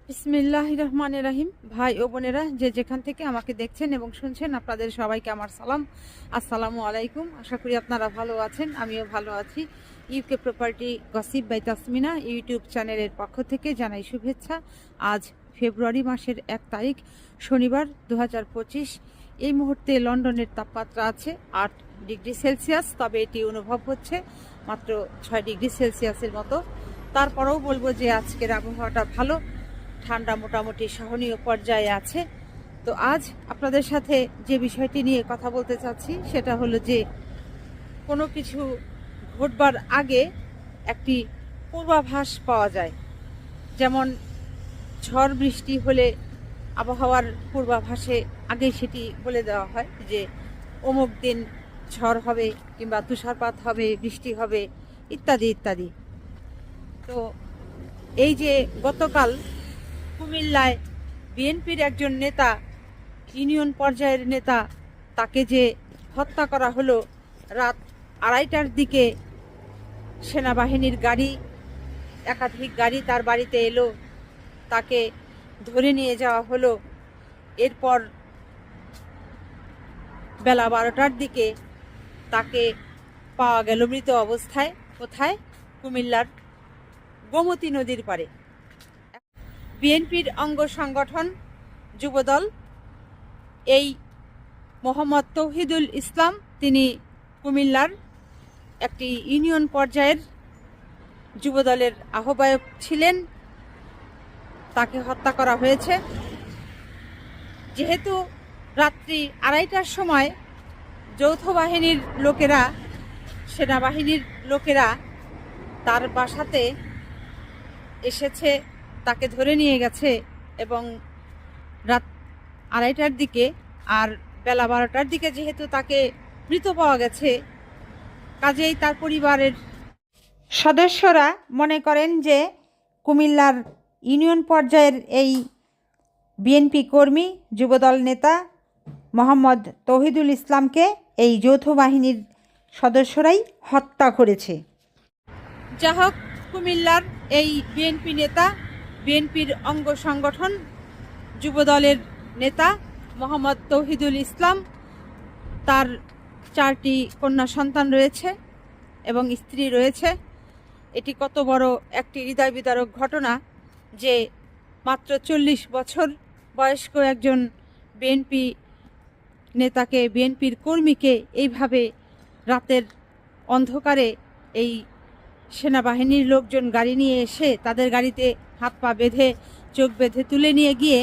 বিসমিল্লাহির রহমানির রহিম। ভাই ও বোনেরা যে যেখান থেকে আমাকে দেখছেন এবং শুনছেন, আপনাদের সবাইকে আমার সালাম, আসসালামু আলাইকুম। আশা করি আপনারা ভালো আছেন, আমিও ভালো আছি। UK property gossip by Tasmina YouTube চ্যানেলের পক্ষ থেকে জানাই শুভেচ্ছা। আজ ফেব্রুয়ারি মাসের 1 তারিখ শনিবার 2025। এই মুহূর্তে লন্ডনের তাপমাত্রা আছে 8 ডিগ্রি সেলসিয়াস, তবে এটি অনুভব হচ্ছে মাত্র 6 ডিগ্রি সেলসিয়াসের মতো। তারপরেও বলবো যে আজকের আবহাওয়াটা ভালো, ঠান্ডা মোটামুটি সহনীয় পর্যায়ে আছে। তো আজ আপনাদের সাথে যে বিষয়টি নিয়ে কথা বলতে চাচ্ছি সেটা হলো যে কোনো কিছু ঘটবার আগে একটি পূর্বাভাস পাওয়া যায়। যেমন ঝড় বৃষ্টি হলে আবহাওয়ার পূর্বাভাসে আগেই সেটি বলে দেওয়া হয় যে অমুক দিন ঝড় হবে কিংবা তুষারপাত হবে, বৃষ্টি হবে ইত্যাদি ইত্যাদি। তো এই যে গতকাল কুমিল্লায় বিএনপির একজন নেতা, ইউনিয়ন পর্যায়ের নেতা, তাকে যে হত্যা করা হলো রাত 2:30টার দিকে, সেনাবাহিনীর গাড়ি, একাধিক গাড়ি তার বাড়িতে এলো, তাকে ধরে নিয়ে যাওয়া হলো। এরপর বেলা 12টার দিকে তাকে পাওয়া গেল মৃত অবস্থায়। কোথায়? কুমিল্লার গোমতী নদীর পাড়ে। বিএনপির অঙ্গ সংগঠন যুবদল, এই মোহাম্মদ তৌহিদুল ইসলাম, তিনি কুমিল্লার একটি ইউনিয়ন পর্যায়ের যুবদলের আহ্বায়ক ছিলেন, তাকে হত্যা করা হয়েছে। যেহেতু রাত্রি 2:30টার সময় যৌথ বাহিনীর লোকেরা, সেনাবাহিনীর লোকেরা তার বাসাতে এসেছে, তাকে ধরে নিয়ে গেছে এবং রাত 2:30টার দিকে আর বেলা 12টার দিকে যেহেতু তাকে মৃত পাওয়া গেছে, কাজেই তার পরিবারের সদস্যরা মনে করেন যে কুমিল্লার ইউনিয়ন পর্যায়ের এই বিএনপি কর্মী, যুবদল নেতা মোহাম্মদ তৌহিদুল ইসলামকে এই যৌথ বাহিনীর সদস্যরাই হত্যা করেছে। যা হোক, কুমিল্লার এই বিএনপি নেতা, বিএনপির অঙ্গ সংগঠন যুবদলের নেতা মোহাম্মদ তৌহিদুল ইসলাম, তার 4টি কন্যা সন্তান রয়েছে এবং স্ত্রী রয়েছে। এটি কত বড় একটি হৃদয় বিদারক ঘটনা যে মাত্র 40 বছর বয়স্ক একজন বিএনপি নেতাকে, বিএনপির কর্মীকে এইভাবে রাতের অন্ধকারে এই সেনাবাহিনীর লোকজন গাড়ি নিয়ে এসে তাদের গাড়িতে হাত পা বেঁধে, চোখ বেঁধে তুলে নিয়ে গিয়ে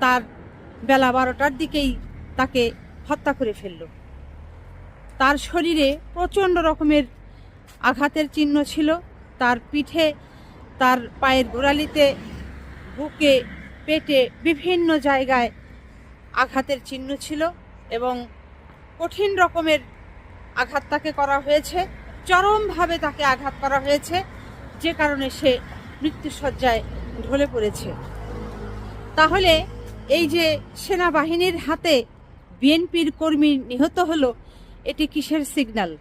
তার বেলা 12টার দিকেই তাকে হত্যা করে ফেলল। তার শরীরে প্রচণ্ড রকমের আঘাতের চিহ্ন ছিল, তার পিঠে, তার পায়ের গোড়ালিতে, বুকে, পেটে বিভিন্ন জায়গায় আঘাতের চিহ্ন ছিল এবং কঠিন রকমের আঘাত তাকে করা হয়েছে, চরমভাবে তাকে আঘাত করা হয়েছে, যে কারণে সে মৃত্যুশয্যায় ঢলে পড়েছে। তাহলে এই যে সেনাবাহিনীর হাতে বিএনপির কর্মী নিহত হলো, এটি কিসের সিগন্যাল,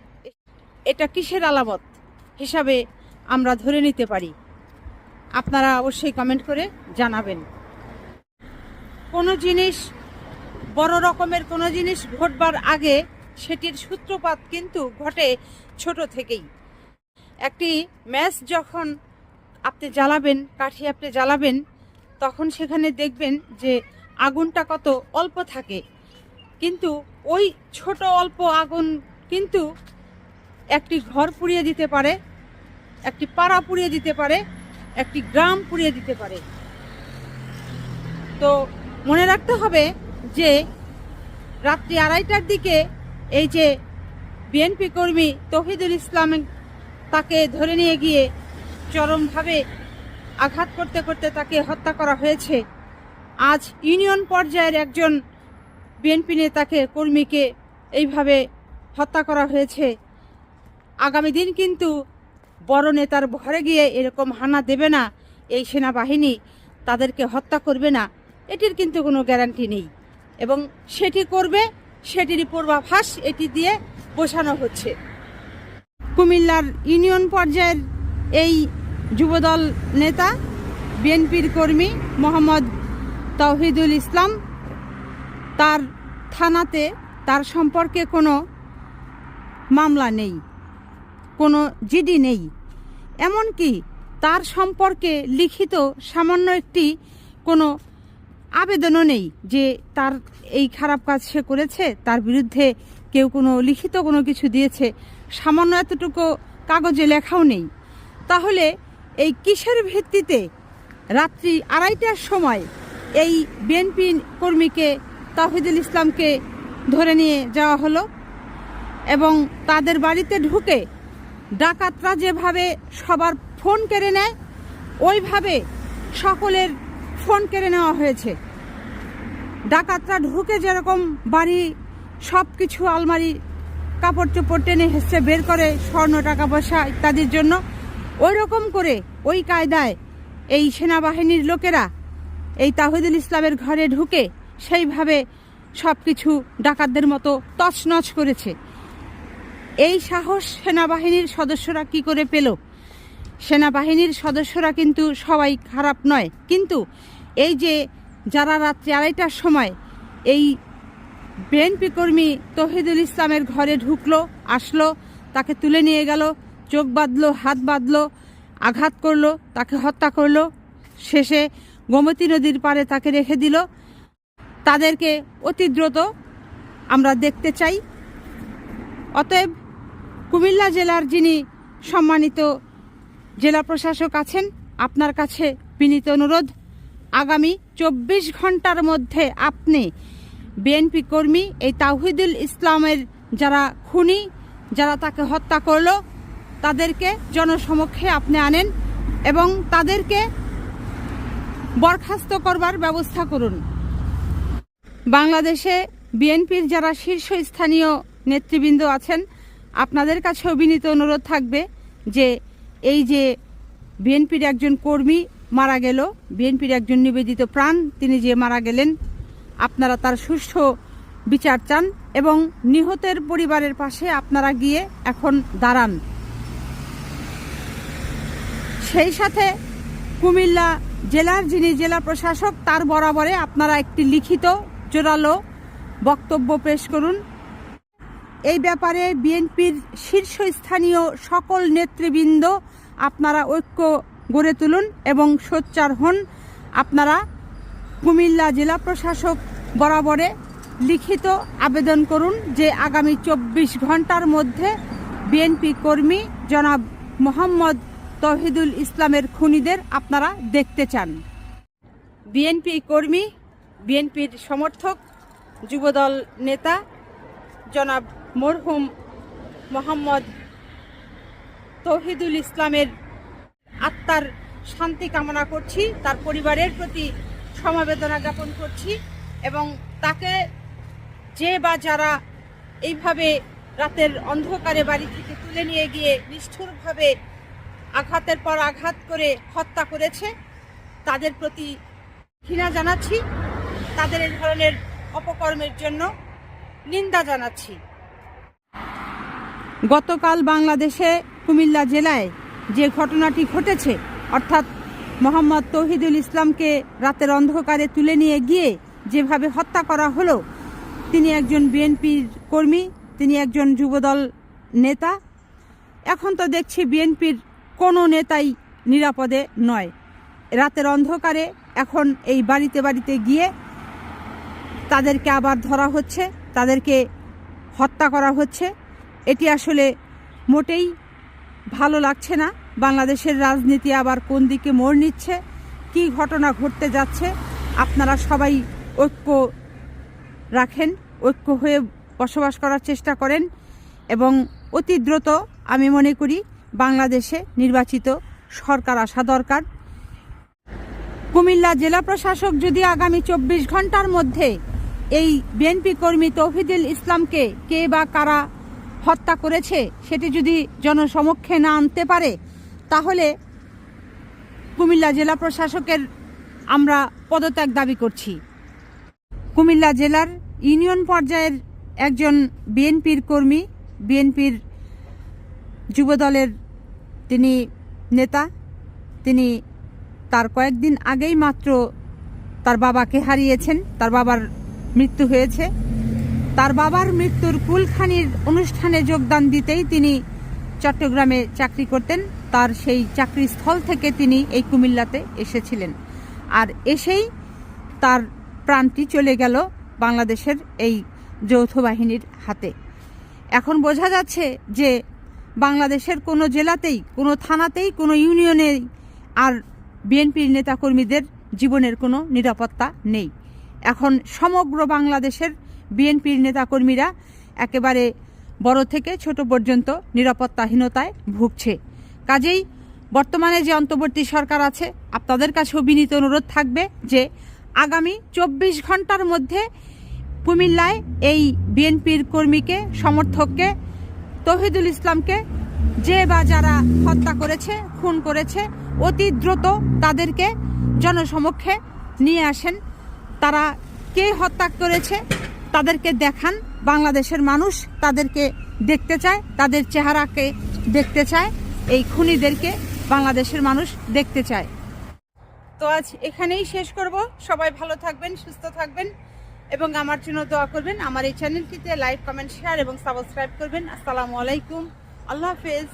এটা কিসের আলামত হিসাবে আমরা ধরে নিতে পারি? আপনারা অবশ্যই কমেন্ট করে জানাবেন। কোনো জিনিস, বড় রকমের কোনো জিনিস ঘটবার আগে সেটির সূত্রপাত কিন্তু ঘটে ছোট থেকেই। একটি ম্যাচ যখন আপনি জ্বালাবেন, কাঠি আপনি জ্বালাবেন, তখন সেখানে দেখবেন যে আগুনটা কত অল্প থাকে, কিন্তু ওই ছোট অল্প আগুন কিন্তু একটি ঘর পুড়িয়ে দিতে পারে, একটি পাড়া পুড়িয়ে দিতে পারে, একটি গ্রাম পুড়িয়ে দিতে পারে। তো মনে রাখতে হবে যে রাত্রি 2:30টার দিকে এই যে বিএনপি কর্মী তৌহিদুল ইসলাম, তাকে ধরে নিয়ে গিয়ে চরমভাবে আঘাত করতে করতে তাকে হত্যা করা হয়েছে। আজ ইউনিয়ন পর্যায়ের একজন বিএনপি নেতাকে, কর্মীকে এইভাবে হত্যা করা হয়েছে। আগামী দিন কিন্তু বড় নেতার ঘরে গিয়ে এরকম হানা দেবে না এই সেনাবাহিনী, তাদেরকে হত্যা করবে না, এটির কিন্তু কোনো গ্যারান্টি নেই। এবং সেটি করবে, সেটিরই পূর্বাভাস এটি দিয়ে বোঝানো হচ্ছে। কুমিল্লার ইউনিয়ন পর্যায়ের এই যুবদল নেতা বিএনপির কর্মী মোহাম্মদ তৌহিদুল ইসলাম, তার থানাতে তার সম্পর্কে কোনো মামলা নেই, কোনো জিডি নেই, এমনকি তার সম্পর্কে লিখিত সামান্য একটি কোনো আবেদনও নেই যে তার এই খারাপ কাজ সে করেছে, তার বিরুদ্ধে কেউ কোনো লিখিত কোনো কিছু দিয়েছে, সামান্য এতটুকু কাগজে লেখাও নেই। তাহলে এই কিসের ভিত্তিতে রাত্রি 2:30টার সময় এই বিএনপি কর্মীকে তৌহিদুল ইসলামকে ধরে নিয়ে যাওয়া হলো এবং তাদের বাড়িতে ঢুকে ডাকাতরা যেভাবে সবার ফোন কেড়ে নেয় ওইভাবে সকলের ফোন কেড়ে নেওয়া হয়েছে। ডাকাতরা ঢুকে যেরকম বাড়ি সব কিছু আলমারি কাপড় চোপড় টেনে হেসে বের করে স্বর্ণ টাকা পয়সা ইত্যাদির জন্য, ওই রকম করে ওই কায়দায় এই সেনাবাহিনীর লোকেরা এই তৌহিদুল ইসলামের ঘরে ঢুকে সেইভাবে সব কিছু ডাকাতদের মতো তছনছ করেছে। এই সাহস সেনাবাহিনীর সদস্যরা কি করে পেল? সেনাবাহিনীর সদস্যরা কিন্তু সবাই খারাপ নয়, কিন্তু এই যে যারা রাত্রি 2:30টার সময় এই বিএনপি কর্মী তৌহিদুল ইসলামের ঘরে ঢুকলো, আসলো, তাকে তুলে নিয়ে গেল, চোখ বাঁধলো, হাত বাঁধলো, আঘাত করলো, তাকে হত্যা করলো, শেষে গোমতী নদীর পাড়ে তাকে রেখে দিল, তাদেরকে অতি দ্রুত আমরা দেখতে চাই। অতএব কুমিল্লা জেলার যিনি সম্মানিত জেলা প্রশাসক আছেন, আপনার কাছে বিনীত অনুরোধ, আগামী 24 ঘন্টার মধ্যে আপনি বিএনপি কর্মী এই তৌহিদুল ইসলামের যারা খুনি, যারা তাকে হত্যা করলো, তাদেরকে জনসমক্ষে আপনি আনেন এবং তাদেরকে বরখাস্ত করবার ব্যবস্থা করুন। বাংলাদেশে বিএনপির যারা শীর্ষস্থানীয় নেতৃবৃন্দ আছেন, আপনাদের কাছেও বিনীত অনুরোধ থাকবে যে এই যে বিএনপির একজন কর্মী মারা গেল, বিএনপির একজন নিবেদিত প্রাণ তিনি যে মারা গেলেন, আপনারা তার সুষ্ঠু বিচার চান এবং নিহতের পরিবারের পাশে আপনারা গিয়ে এখন দাঁড়ান। সেই সাথে কুমিল্লা জেলার যিনি জেলা প্রশাসক তার বরাবরে আপনারা একটি লিখিত জোরালো বক্তব্য পেশ করুন। এই ব্যাপারে বিএনপির শীর্ষস্থানীয় সকল নেতৃবৃন্দ আপনারা ঐক্য গড়ে তুলুন এবং সোচ্চার হন। আপনারা কুমিল্লা জেলা প্রশাসক বরাবরে লিখিত আবেদন করুন যে আগামী 24 ঘন্টার মধ্যে বিএনপি কর্মী জনাব মোহাম্মদ তৌহিদুল ইসলামের খুনিদের আপনারা দেখতে চান। বিএনপি কর্মী, বিএনপির সমর্থক, যুবদল নেতা জনাব মরহুম মোহাম্মদ তৌহিদুল ইসলামের আত্মার শান্তি কামনা করছি, তার পরিবারের প্রতি সমবেদনা জ্ঞাপন করছি এবং তাকে যে বা যারা এইভাবে রাতের অন্ধকারে বাড়ি থেকে তুলে নিয়ে গিয়ে নিষ্ঠুরভাবে আঘাতের পর আঘাত করে হত্যা করেছে তাদের প্রতি ঘৃণা জানাচ্ছি, তাদের এই ধরনের অপকর্মের জন্য নিন্দা জানাচ্ছি। গতকাল বাংলাদেশে কুমিল্লা জেলায় যে ঘটনাটি ঘটেছে, অর্থাৎ মোহাম্মদ তৌহিদুল ইসলামকে রাতের অন্ধকারে তুলে নিয়ে গিয়ে যেভাবে হত্যা করা হলো, তিনি একজন বিএনপির কর্মী, তিনি একজন যুবদল নেতা। এখন তো দেখছি বিএনপির কোনো নেতাই নিরাপদে নয়। রাতের অন্ধকারে এখন এই বাড়িতে বাড়িতে গিয়ে তাদেরকে আবার ধরা হচ্ছে, তাদেরকে হত্যা করা হচ্ছে। এটি আসলে মোটেই ভালো লাগছে না। বাংলাদেশের রাজনীতি আবার কোন দিকে মোড় নিচ্ছে, কি ঘটনা ঘটতে যাচ্ছে, আপনারা সবাই ঐক্য রাখেন, ঐক্য হয়ে বসবাস করার চেষ্টা করেন এবং অতি দ্রুত আমি মনে করি বাংলাদেশে নির্বাচিত সরকার আসা দরকার। কুমিল্লা জেলা প্রশাসক যদি আগামী 24 ঘন্টার মধ্যে এই বিএনপি কর্মী তৌহিদুল ইসলামকে কে বা কারা হত্যা করেছে সেটি যদি জনসমক্ষে না আনতে পারে, তাহলে কুমিল্লা জেলা প্রশাসকের আমরা পদত্যাগ দাবি করছি। কুমিল্লা জেলার ইউনিয়ন পর্যায়ের একজন বিএনপির কর্মী, বিএনপির যুবদলের তিনি নেতা, তিনি তার কয়েকদিন আগেই মাত্র তার বাবাকে হারিয়েছেন, তার বাবার মৃত্যু হয়েছে। তার বাবার মৃত্যুর কুলখানির অনুষ্ঠানে যোগদান দিতেই তিনি চট্টগ্রামে চাকরি করতেন। তার সেই চাকরিস্থল থেকে তিনি এই কুমিল্লাতে এসেছিলেন, আর এসেই তার প্রাণটি চলে গেল বাংলাদেশের এই যৌথ বাহিনীর হাতে। এখন বোঝা যাচ্ছে যে বাংলাদেশের কোনো জেলাতেই, কোনো থানাতেই, কোনো ইউনিয়নেই আর বিএনপির নেতাকর্মীদের জীবনের কোনো নিরাপত্তা নেই। এখন সমগ্র বাংলাদেশের বিএনপির নেতাকর্মীরা একেবারে বড় থেকে ছোট পর্যন্ত নিরাপত্তাহীনতায় ভুগছে। কাজেই বর্তমানে যে অন্তর্বর্তী সরকার আছে, আপনাদের কাছেও বিনীত অনুরোধ থাকবে যে আগামী 24 ঘন্টার মধ্যে কুমিল্লায় এই বিএনপির কর্মীকে, সমর্থককে, তৌহিদুল ইসলামকে যে বা যারা হত্যা করেছে, খুন করেছে, অতি দ্রুত তাদেরকে জনসমক্ষে নিয়ে আসেন। তারা কে হত্যা করেছে তাদেরকে দেখান। বাংলাদেশের মানুষ তাদেরকে দেখতে চায়, তাদের চেহারাকে দেখতে চায়, এই খুনিদেরকে বাংলাদেশের মানুষ দেখতে চায়। তো আজ এখানেই শেষ করব। সবাই ভালো থাকবেন, সুস্থ থাকবেন এবং আমার জন্য দোয়া করবেন। আমার এই চ্যানেলটিতে লাইক, কমেন্ট, শেয়ার এবং সাবস্ক্রাইব করবেন। আসসালামু আলাইকুম, আল্লাহ হাফেজ।